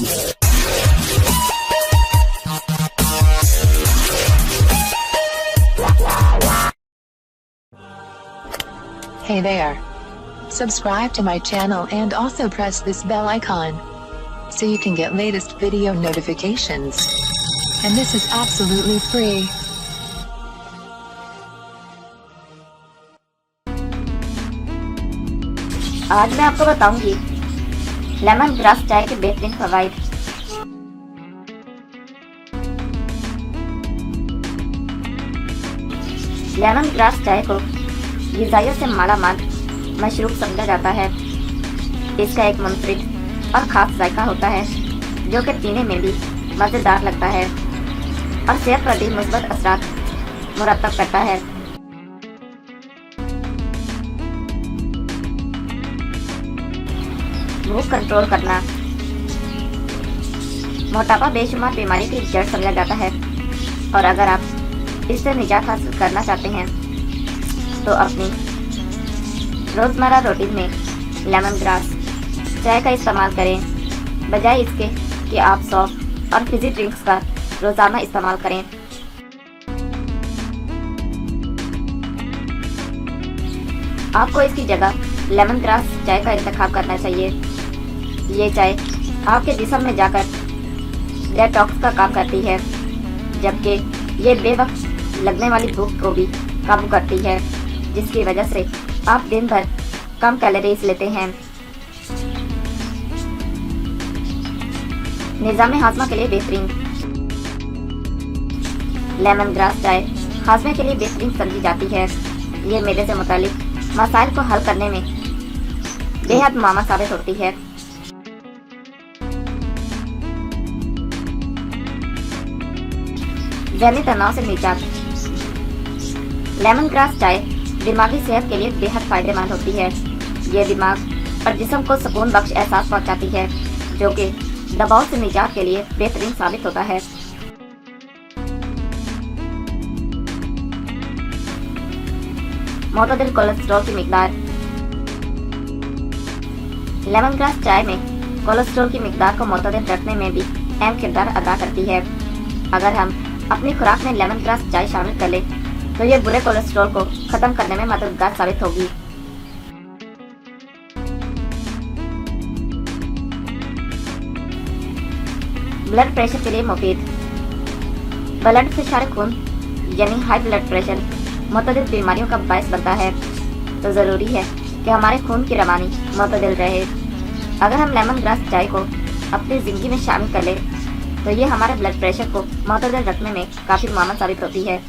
Hey there. Subscribe to my channel and also press this bell icon so you can get latest video notifications. And this is absolutely free. आज मैं आपको बताऊंगी lemon grass चाय के बेहतरीन फवाइद। Lemon grass चाय को ग़िज़ाइयत से मालामाल मशरूब समझा जाता है। इसका एक मुनफरिद और ख़ास जायका होता है जो कि पीने में भी मज़ेदार लगता है और सेहत पर भी मुस्बत असरात मुरतब करता है। भूख कंट्रोल करना। मोटापा बेशुमार बीमारी की जड़ समझा जाता है और अगर आप इससे निजात हासिल करना चाहते हैं तो अपनी रोज़मर्रा रूटीन में लेमन ग्रास चाय का इस्तेमाल करें, बजाय इसके कि आप सॉफ्ट और फिज़ी ड्रिंक्स का रोज़ाना इस्तेमाल करें। आपको इसकी जगह लेमन ग्रास चाय का इंतखाब करना चाहिए। ये चाय आपके जिस्म में जाकर डेटॉक्स का काम करती है, जबकि ये बेवक्त लगने वाली भूख को भी काबू करती है, जिसकी वजह से आप दिन भर कम कैलोरीज लेते हैं। निज़ाम हाजमा के लिए बेहतरीन। लेमन ग्रास चाय हाजमे के लिए बेहतरीन समझी जाती है। ये मेदे से मुतालिक मसाइल को हल करने में बेहद मुआवन साबित होती है। ज़हनी तनाव से निजात। लेमन ग्रास चाय दिमागी सेहत के लिए बेहद फ़ायदेमंद होती है। ये दिमाग और जिस्म को सुकून बख्श एहसास पहुंचाती है, जो कि दबाव से निजात के लिए बेहतरीन साबित होता है। मोतदिल कोलेस्ट्रॉल की मिकदार। लेमन ग्रास चाय में कोलेस्ट्रॉल की मिकदार को मोतदिल रखने में भी अहम किरदार अदा करती है। अगर हम अपनी खुराक में लेमन ग्रास चाय शामिल कर लें तो ये बुरे कोलेस्ट्रॉल को ख़त्म करने में मददगार साबित होगी। ब्लड प्रेशर के लिए मुफीद। ब्लड फिशार खून यानी हाई ब्लड प्रेशर मुतअद्दिद बीमारियों का बायस बनता है, तो ज़रूरी है कि हमारे खून की रवानी मुतअद्दिल रहे। अगर हम लेमन ग्रास चाय को अपनी ज़िंदगी में शामिल कर लें तो ये हमारे ब्लड प्रेशर को मुतअद्दिल रखने में काफ़ी मुआवन साबित होती है।